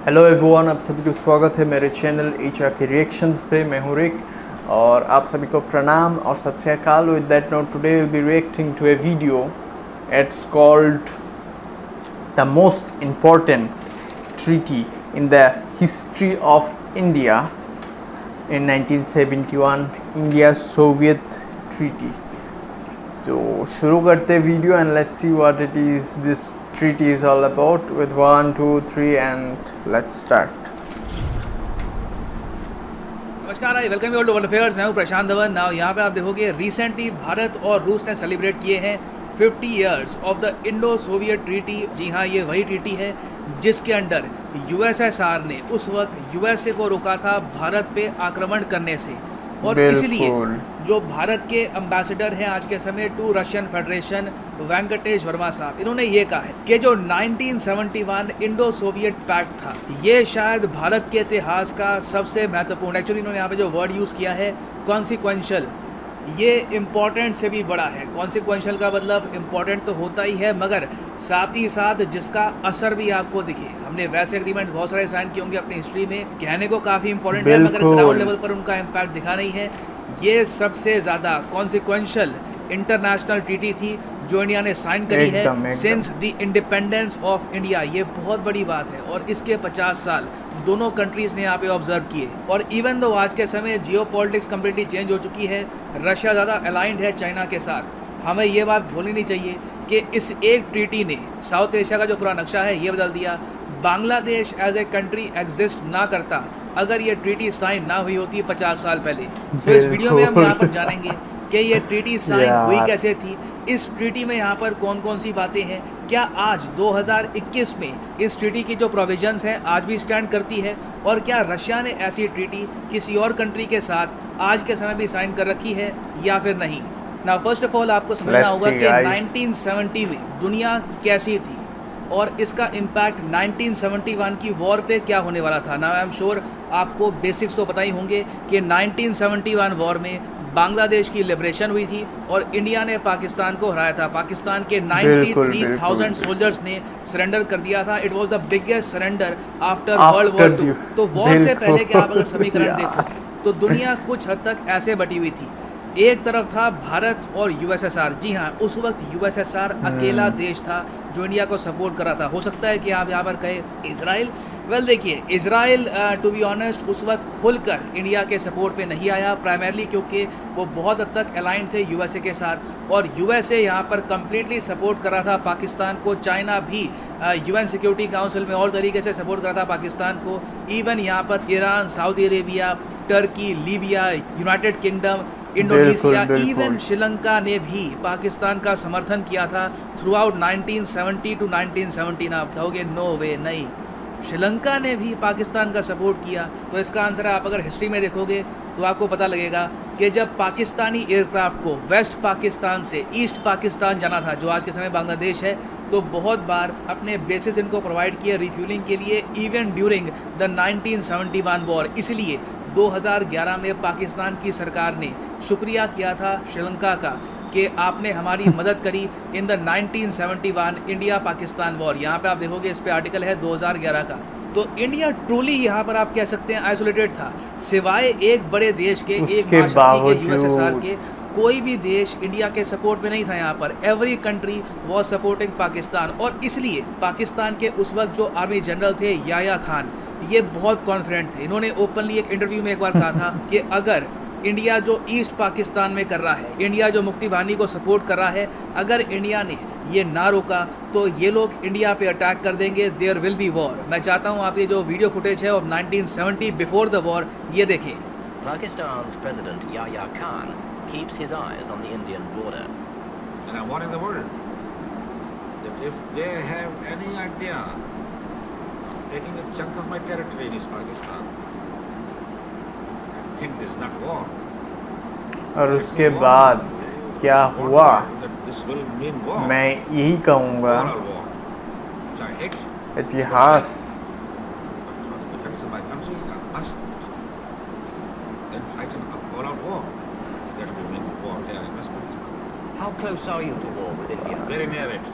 Hello everyone, आप सभी को स्वागत है मेरे चैनल एचआर के रिएक्शंस पे। मैं हूँ रिक और आप सभी को प्रणाम और Sat Sri Akal. With that note, today will be reacting to a video. It's called the most important treaty in the history of India in 1971, India Soviet treaty. तो शुरू करते video and let's see what it is this treaty is all about with 1 2 3 and let's start. नमस्कार, I welcome you all to world affairs. मैं हूं प्रशांत Dhawan. Now यहाँ पे आप देखोगे रिसेंटली भारत और रूस ने सेलिब्रेट किए हैं 50 years of the Indo Soviet treaty. जी हाँ, ये वही ट्रीटी है जिसके अंडर यूएसएसआर ने उस वक्त यूएसए को रोका था भारत पे आक्रमण करने से। और इसलिए जो भारत के एम्बेसडर हैं आज के समय to Russian Federation, Venkatesh Varma साहब, इन्होंने ये कहा है कि जो 1971 इंडो सोवियत पैक्ट था, ये शायद भारत के इतिहास का सबसे महत्वपूर्ण, एक्चुअली इन्होंने यहाँ पे जो वर्ड यूज़ किया है कॉन्सिक्वेंशियल, ये इम्पॉर्टेंट से भी बड़ा है। कॉन्सिक्वेंशियल का मतलब इम्पॉर्टेंट तो होता ही है, मगर साथ ही साथ जिसका असर भी आपको दिखे। हमने वैसे एग्रीमेंट बहुत सारे साइन किए होंगे अपनी हिस्ट्री में, कहने को काफ़ी इंपॉर्टेंट है, मगर ग्राउंड लेवल पर उनका इम्पैक्ट दिखा नहीं है। ये सबसे ज़्यादा कॉन्सिक्वेंशियल इंटरनेशनल ट्रीटी थी जो इंडिया ने साइन करी है since the independence of India. ये बहुत बड़ी बात है और इसके 50 साल दोनों कंट्रीज़ ने यहाँ पे ऑब्जर्व किए। और इवन दो आज के समय जियो पॉलिटिक्स कम्प्लीटली चेंज हो चुकी है, रशिया ज़्यादा अलाइंड है चाइना के साथ, हमें ये बात भूलनी नहीं चाहिए कि इस एक ट्रीटी ने साउथ एशिया का जो पूरा नक्शा है ये बदल दिया। Bangladesh as a country exist ना करता अगर ये ट्रीटी साइन ना हुई होती 50 साल पहले। तो इस वीडियो में हम यहाँ पर जानेंगे कि ये ट्रीटी साइन हुई कैसे थी, इस ट्रीटी में यहाँ पर कौन कौन सी बातें हैं, क्या आज 2021 में इस ट्रीटी की जो प्रोविजंस हैं आज भी स्टैंड करती है, और क्या रशिया ने ऐसी ट्रीटी किसी और कंट्री के साथ आज के समय भी साइन कर रखी है या फिर नहीं। ना फर्स्ट ऑफ ऑल आपको समझना होगा कि 1970 में दुनिया कैसी थी और इसका इम्पैक्ट 1971 की वॉर पे क्या होने वाला था। ना आई एम श्योर आपको बेसिक्स तो पता ही होंगे कि 1971 वॉर में बांग्लादेश की लिबरेशन हुई थी और इंडिया ने पाकिस्तान को हराया था। पाकिस्तान के 93,000 सोल्जर्स ने सरेंडर कर दिया था। It was the biggest surrender after world war 2। तो वॉर से पहले के आप अगर समीकरण देखो तो दुनिया कुछ हद तक ऐसे बटी हुई थी। एक तरफ था भारत और यूएसएसआर। जी हाँ, उस वक्त यूएसएसआर अकेला देश था जो इंडिया को सपोर्ट कर रहा था। हो सकता है कि आप यहाँ पर कहे इजराइल। वेल देखिए, इजराइल टू बी ऑनेस्ट उस वक्त खुलकर इंडिया के सपोर्ट पे नहीं आया, प्राइमरली क्योंकि वो बहुत हद तक अलाइन थे यूएसए के साथ, और यूएसए यहाँ पर कम्प्लीटली सपोर्ट कर रहा था पाकिस्तान को। चाइना भी यूएन सिक्योरिटी काउंसिल में और तरीके से सपोर्ट कर रहा था पाकिस्तान को। इवन यहाँ पर Iran, Saudi Arabia, Turkey, Libya, United kingdom, Indonesia, even Sri Lanka ने भी पाकिस्तान का समर्थन किया था थ्रू आउट 1970 टू 1979। आप कहोगे नो वे, नहीं, श्रीलंका ने भी पाकिस्तान का सपोर्ट किया। तो इसका आंसर आप अगर हिस्ट्री में देखोगे तो आपको पता लगेगा कि जब पाकिस्तानी एयरक्राफ्ट को वेस्ट पाकिस्तान से ईस्ट पाकिस्तान जाना था, जो आज के समय बांग्लादेश है, तो बहुत बार अपने बेसिस इनको प्रोवाइड किए रिफ्यूलिंग के लिए, इवन ड्यूरिंग द 1971 वॉर। इसलिए 2011 में पाकिस्तान की सरकार ने शुक्रिया किया था श्रीलंका का कि आपने हमारी मदद करी in the 1971 India Pakistan war. यहाँ पे आप देखोगे इस पे आर्टिकल है 2011 का। तो इंडिया ट्रूली यहाँ पर आप कह सकते हैं आइसोलेटेड था, सिवाय एक बड़े देश के, एक महाशक्ति के, यूएसएसआर के। कोई भी देश इंडिया के सपोर्ट में नहीं था। यहाँ पर every country was supporting Pakistan. और इसलिए पाकिस्तान के उस वक्त जो आर्मी जनरल थे याया खान, ये बहुत कॉन्फिडेंट थे। इन्होंने ओपनली एक इंटरव्यू में एक बार कहा था कि अगर इंडिया जो ईस्ट पाकिस्तान में कर रहा है, इंडिया जो मुक्ति बाहिनी को सपोर्ट कर रहा है, अगर इंडिया ने ये ना रोका तो ये लोग इंडिया पे अटैक कर देंगे, देयर विल बी वॉर। मैं चाहता हूँ आप ये जो वीडियो फुटेज है ऑफ 1970 बिफोर द वॉर, ये देखें। Pakistan's President Yahya Khan keeps his eyes on the Indian border. And I warn the world that if they have any idea of taking a chunk of my territory in East Pakistan, I think this is not war. और उसके बाद क्या हुआ, This will mean war. मैं यही कहूँगा, Moral war. Which I hate. इतिहास For the defense of my country, I must then fight a all-out war. That will mean war there in West Pakistan. How close are you to war with India? Very near it.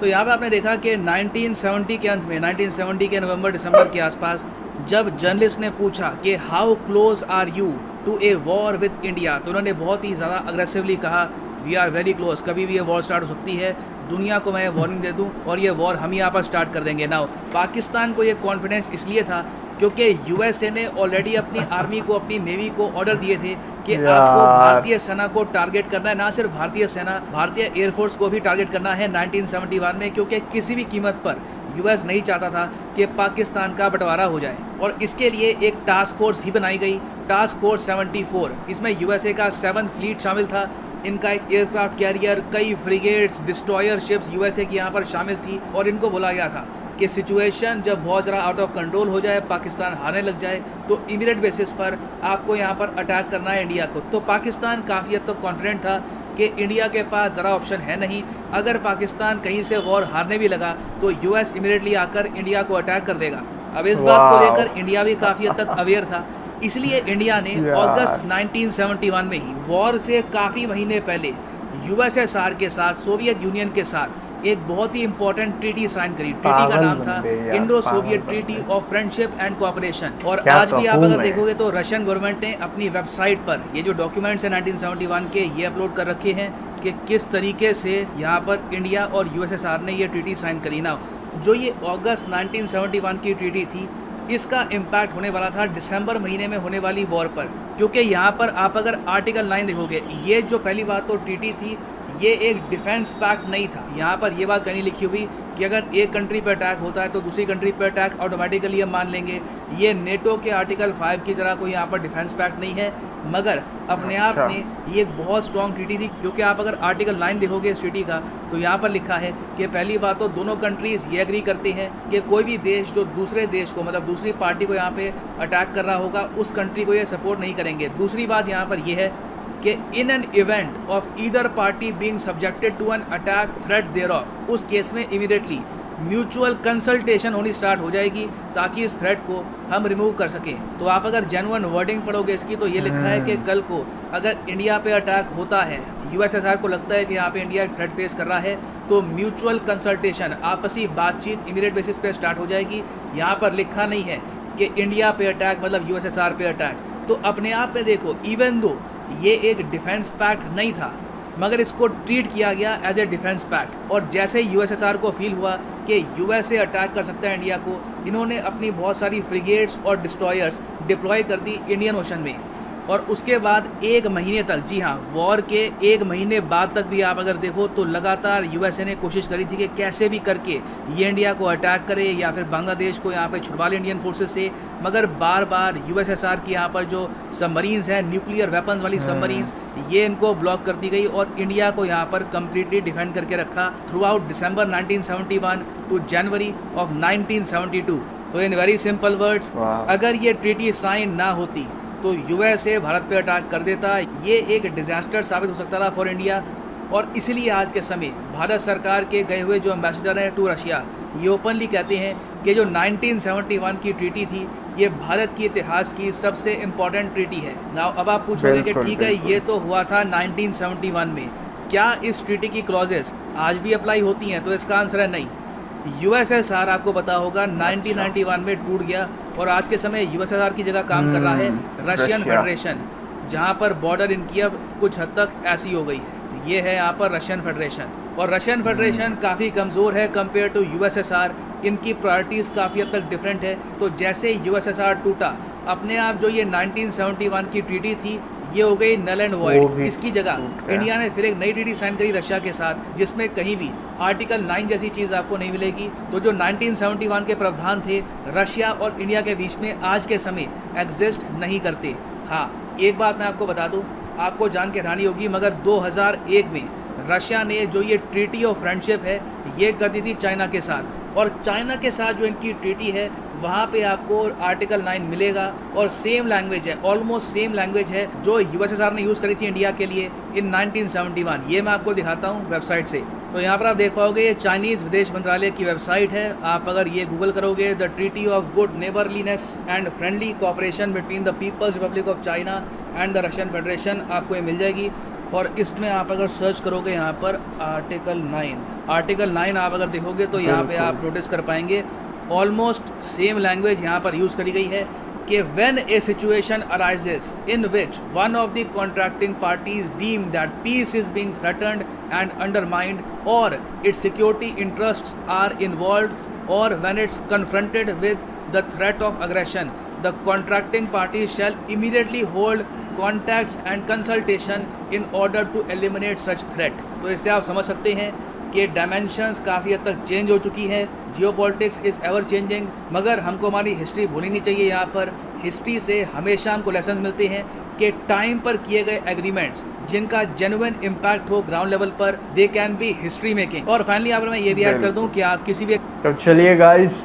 तो यहाँ पे आपने देखा कि 1970 के अंत में, 1970 के नवंबर दिसंबर के आसपास, जब जर्नलिस्ट ने पूछा कि how close are you to a war with India, तो उन्होंने बहुत ही ज़्यादा अग्रेसिवली कहा वी आर वेरी क्लोज, कभी भी ये वॉर स्टार्ट हो सकती है, दुनिया को मैं वार्निंग दे दूं और ये वॉर हम यहाँ पर स्टार्ट कर देंगे। नाउ पाकिस्तान को ये कॉन्फिडेंस इसलिए था क्योंकि यूएसए ने ऑलरेडी अपनी आर्मी को, अपनी नेवी को ऑर्डर दिए थे कि आपको भारतीय सेना को टारगेट करना है, ना सिर्फ भारतीय सेना, भारतीय एयरफोर्स को भी टारगेट करना है 1971 में, क्योंकि किसी भी कीमत पर यूएस नहीं चाहता था कि पाकिस्तान का बंटवारा हो जाए। और इसके लिए एक टास्क फोर्स भी बनाई गई, टास्क फोर्स 74। इसमें यूएसए का 7th फ्लीट शामिल था, इनका एक एयरक्राफ्ट कैरियर, कई फ्रिगेट्स, डिस्ट्रॉयर शिप्स यूएसए की यहाँ पर शामिल थी। और इनको बोला गया था कि सिचुएशन जब बहुत ज़्यादा आउट ऑफ कंट्रोल हो जाए, पाकिस्तान हारने लग जाए, तो इमीडिएट बेसिस पर आपको यहाँ पर अटैक करना है इंडिया को। तो पाकिस्तान काफ़ी हद तक कॉन्फिडेंट था कि इंडिया के पास ज़रा ऑप्शन है नहीं, अगर पाकिस्तान कहीं से वॉर हारने भी लगा तो यूएस इमीडिएटली आकर इंडिया को अटैक कर देगा। अब इस बात को लेकर इंडिया भी काफ़ी हद तक अवेयर था, इसलिए इंडिया ने अगस्त 1971 में ही वॉर से काफ़ी महीने पहले यूएसएसआर के साथ, सोवियत यूनियन के साथ एक बहुत ही इंपॉर्टेंट ट्रीटी साइन करी। ट्रीटी का नाम था Indo Soviet treaty of friendship and cooperation. और आज भी आप अगर देखोगे तो रशियन गवर्नमेंट ने अपनी वेबसाइट पर ये जो डॉक्यूमेंट्स हैं 1971 के, ये अपलोड कर रखे हैं कि किस तरीके से यहाँ पर इंडिया और यूएसएसआर ने ये ट्रीटी साइन करी। ना जो ये अगस्त 1971 की ट्रीटी थी, इसका इम्पैक्ट होने वाला था दिसंबर महीने में होने वाली वॉर पर, क्योंकि यहाँ पर आप अगर आर्टिकल 9 देखोगे, ये जो पहली बात तो ट्रीटी थी, ये एक डिफेंस पैक्ट नहीं था। यहाँ पर ये बात कहीं लिखी हुई कि अगर एक कंट्री पे अटैक होता है तो दूसरी कंट्री पे अटैक ऑटोमेटिकली हम मान लेंगे। ये नेटो के आर्टिकल 5 की तरह कोई यहाँ पर डिफेंस पैक्ट नहीं है, मगर अपने आप में ये एक बहुत स्ट्रॉन्ग ट्रीटी थी। क्योंकि आप अगर आर्टिकल 9 देखोगे इस ट्रीटी का, तो यहाँ पर लिखा है कि पहली बात तो दोनों कंट्रीज़ ये एग्री करते हैं कि कोई भी देश जो दूसरे देश को, मतलब दूसरी पार्टी को यहाँ पे अटैक कर रहा होगा, उस कंट्री को ये सपोर्ट नहीं करेंगे। दूसरी बात यहाँ पर यह है कि in an event of either party being subjected to an attack threat there of, उस केस में इमीडिएटली म्यूचुअल कंसल्टेशन होनी स्टार्ट हो जाएगी ताकि इस थ्रेट को हम रिमूव कर सकें। तो आप अगर जेन्युइन वर्डिंग पढ़ोगे इसकी, तो ये लिखा है कि कल को अगर इंडिया पे अटैक होता है, यूएसएसआर को लगता है कि यहाँ पे इंडिया एक थ्रेट फेस कर रहा है, तो म्यूचुअल कंसल्टेशन, आपसी बातचीत इमीडिएट बेसिस पे स्टार्ट हो जाएगी। यहाँ पर लिखा नहीं है कि इंडिया पे अटैक मतलब यूएसएसआर पे अटैक। तो अपने आप में देखो, इवन दो ये एक डिफेंस पैक्ट नहीं था, मगर इसको ट्रीट किया गया एज ए डिफेंस पैक्ट। और जैसे यूएसएसआर को फील हुआ कि यूएसए अटैक कर सकता है इंडिया को, इन्होंने अपनी बहुत सारी फ्रिगेट्स और डिस्ट्रॉयर्स डिप्लॉय कर दी इंडियन ओशन में। और उसके बाद एक महीने तक, जी हाँ, वॉर के एक महीने बाद तक भी आप अगर देखो तो लगातार यूएसए ने कोशिश करी थी कि कैसे भी करके ये इंडिया को अटैक करे या फिर बांग्लादेश को यहाँ पे छुड़वा ले इंडियन फोर्सेस से। मगर बार बार यूएसएसआर की यहाँ पर जो सबमरीन्स हैं, न्यूक्लियर वेपन्स वाली सबमरीन्स, ये इनको ब्लॉक कर दी गई और इंडिया को यहाँ पर कम्प्लीटली डिफेंड करके रखा throughout December 1971 to January of 1972। तो इन वेरी सिंपल वर्ड्स, अगर ये ट्रीटी साइन ना होती तो यूएसए भारत पे अटैक कर देता। ये एक डिजास्टर साबित हो सकता था फॉर इंडिया। और इसलिए आज के समय भारत सरकार के गए हुए जो एम्बेसडर हैं टू रशिया, ये ओपनली कहते हैं कि जो 1971 की ट्रीटी थी, ये भारत के इतिहास की सबसे इम्पॉर्टेंट ट्रीटी है। नाउ अब आप पूछोगे कि ठीक है, ये तो हुआ था 1971 में, क्या इस ट्रीटी की क्लॉजेस आज भी अप्लाई होती हैं? तो इसका आंसर है नहीं। यूएसएसआर आपको पता होगा 1991 में टूट गया और आज के समय यूएसएसआर की जगह काम कर रहा है रशियन फेडरेशन, जहां पर बॉर्डर इनकी अब कुछ हद तक ऐसी हो गई है। ये है यहाँ पर रशियन फेडरेशन, और रशियन फेडरेशन काफ़ी कमज़ोर है कंपेयर टू यूएसएसआर। इनकी प्रायोरिटीज़ काफ़ी हद तक डिफरेंट है। तो जैसे यूएसएसआर टूटा, अपने आप जो ये 1971 की ट्रीटी थी, ये हो गई नल एंड वॉइड। इसकी जगह इंडिया ने फिर एक नई ट्रीटी साइन करी रशिया के साथ, जिसमें कहीं भी आर्टिकल 9 जैसी चीज़ आपको नहीं मिलेगी। तो जो 1971 के प्रावधान थे रशिया और इंडिया के बीच में, आज के समय एग्जिस्ट नहीं करते। हाँ, एक बात मैं आपको बता दूं, आपको जान के हैरानी होगी, मगर 2001 में रशिया ने जो ये ट्रीटी ऑफ फ्रेंडशिप है, ये कर दी थी चाइना के साथ। और चाइना के साथ जो इनकी ट्रीटी है, वहाँ पे आपको आर्टिकल 9 मिलेगा और सेम लैंग्वेज है, ऑलमोस्ट सेम लैंग्वेज है जो यूएसएसआर ने यूज़ करी थी इंडिया के लिए इन 1971। ये मैं आपको दिखाता हूँ वेबसाइट से। तो यहाँ पर आप देख पाओगे, ये चाइनीज़ विदेश मंत्रालय की वेबसाइट है। आप अगर ये गूगल करोगे, the treaty of good neighbourliness and friendly cooperation between the People's Republic of China and the Russian Federation, आपको ये मिल जाएगी। और इसमें आप अगर सर्च करोगे यहाँ पर आर्टिकल 9 आप अगर देखोगे तो यहाँ पे आप नोटिस कर पाएंगे ऑलमोस्ट सेम लैंग्वेज यहाँ पर यूज़ करी गई है कि when a situation arises in which one of the contracting parties deem that peace is being threatened and undermined और its security interests are involved और when its confronted with the threat of aggression the contracting party shall immediately hold contacts and consultation in order to eliminate such threat. तो इससे आप समझ सकते हैं कि dimensions काफ़ी हद तक चेंज हो चुकी है, जियोपॉलिटिक्स इज़ एवर चेंजिंग, मगर हमको हमारी हिस्ट्री भूलनी नहीं चाहिए। यहाँ पर हिस्ट्री से हमेशा हमको लेसन मिलते हैं कि टाइम पर किए गए एग्रीमेंट्स जिनका जेन्युइन इम्पैक्ट हो ग्राउंड लेवल पर, they can be history making. और फाइनली यहाँ पर मैं ये भी ऐड कर दूँ कि आप किसी भी तो चलिए गाइस,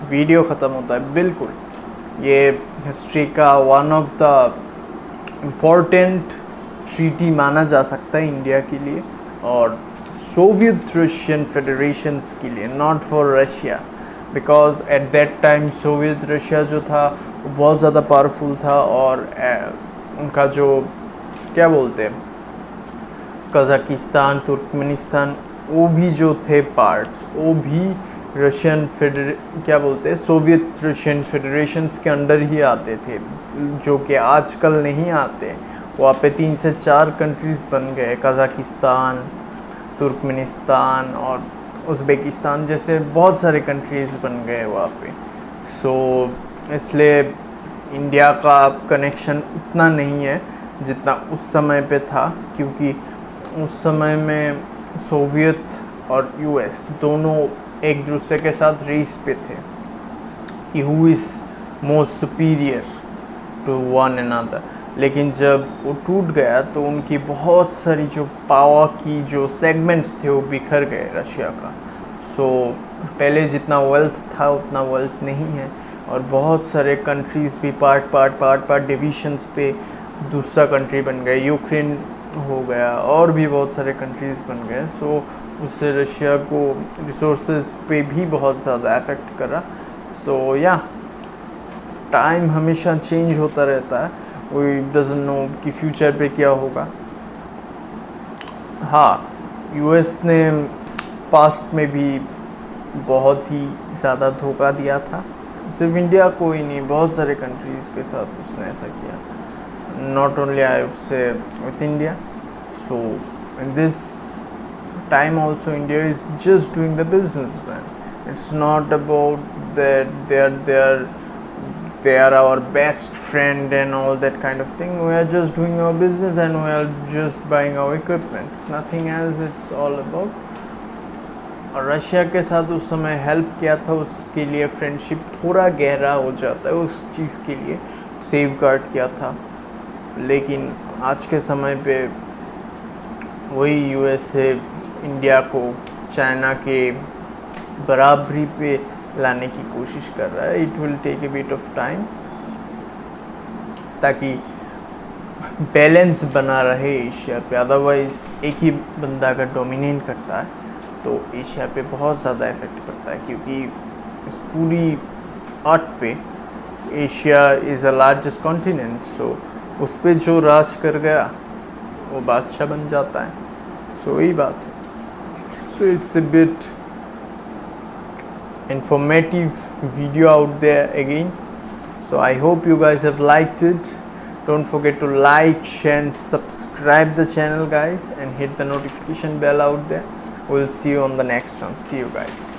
वीडियो ख़त्म होता है। बिल्कुल ये हिस्ट्री का one of the important treaty माना जा सकता है इंडिया के लिए और सोवियत रशियन फेडरेशंस के लिए, not for Russia, because at that time Soviet Russia जो था वो बहुत ज़्यादा पावरफुल था और उनका जो क्या बोलते हैं कज़ाकिस्तान, तुर्कमेनिस्तान, वो भी जो थे पार्ट्स, वो भी रशियन क्या बोलते हैं सोवियत रशियन फेडरेशंस के अंडर ही आते थे, जो कि आजकल नहीं आते। वहाँ पे 3 से 4 कंट्रीज़ बन गए, कज़ाकिस्तान, तुर्कमेनिस्तान और उज़्बेकिस्तान जैसे बहुत सारे कंट्रीज़ बन गए वहाँ पे। सो इसलिए इंडिया का कनेक्शन उतना नहीं है जितना उस समय पे था, क्योंकि उस समय में सोवियत और यूएस दोनों एक दूसरे के साथ रेस पे थे कि who is most superior to one another. लेकिन जब वो टूट गया तो उनकी बहुत सारी जो पावर की जो सेगमेंट्स थे वो बिखर गए रशिया का। सो पहले जितना वेल्थ था उतना वेल्थ नहीं है और बहुत सारे कंट्रीज़ भी पार्ट डिविजन्स पे दूसरा कंट्री बन गए, यूक्रेन हो गया और भी बहुत सारे कंट्रीज़ बन गए। सो उससे रशिया को रिसोर्सेज पे भी बहुत ज़्यादा इफ़ेक्ट करा। सो या टाइम हमेशा चेंज होता रहता है, वी डजंट नो कि फ्यूचर पे क्या होगा। हाँ, यूएस ने पास्ट में भी बहुत ही ज़्यादा धोखा दिया था, सिर्फ इंडिया को ही नहीं, बहुत सारे कंट्रीज़ के साथ उसने ऐसा किया, not only I would say with India. So in this time also India is just doing the business, man. It's not about that they are our best friend and all that kind of thing. We are just doing our business and we are just buying our equipment. It's nothing else. It's all about. और Russia के साथ उस समय help किया था, उसके लिए friendship थोड़ा गहरा हो जाता है, उस चीज़ के लिए सेफ गार्ड किया था। लेकिन आज के समय पे वही यूएसए इंडिया को चाइना के बराबरी पे लाने की कोशिश कर रहा है। It will take a bit of time ताकि बैलेंस बना रहे एशिया पे, अदरवाइज़ एक ही बंदा अगर डोमिनेट करता है तो एशिया पे बहुत ज़्यादा इफ़ेक्ट पड़ता है, क्योंकि इस पूरी अर्थ पे Asia is a largest continent. So उस पर जो राज कर गया वो बादशाह बन जाता है। सो यही बात है। So it's a bit informative video out there again. So I hope you guys have liked it. Don't forget to like, share and subscribe the channel guys, and hit the notification bell out there. We'll see you on the next one. See you guys.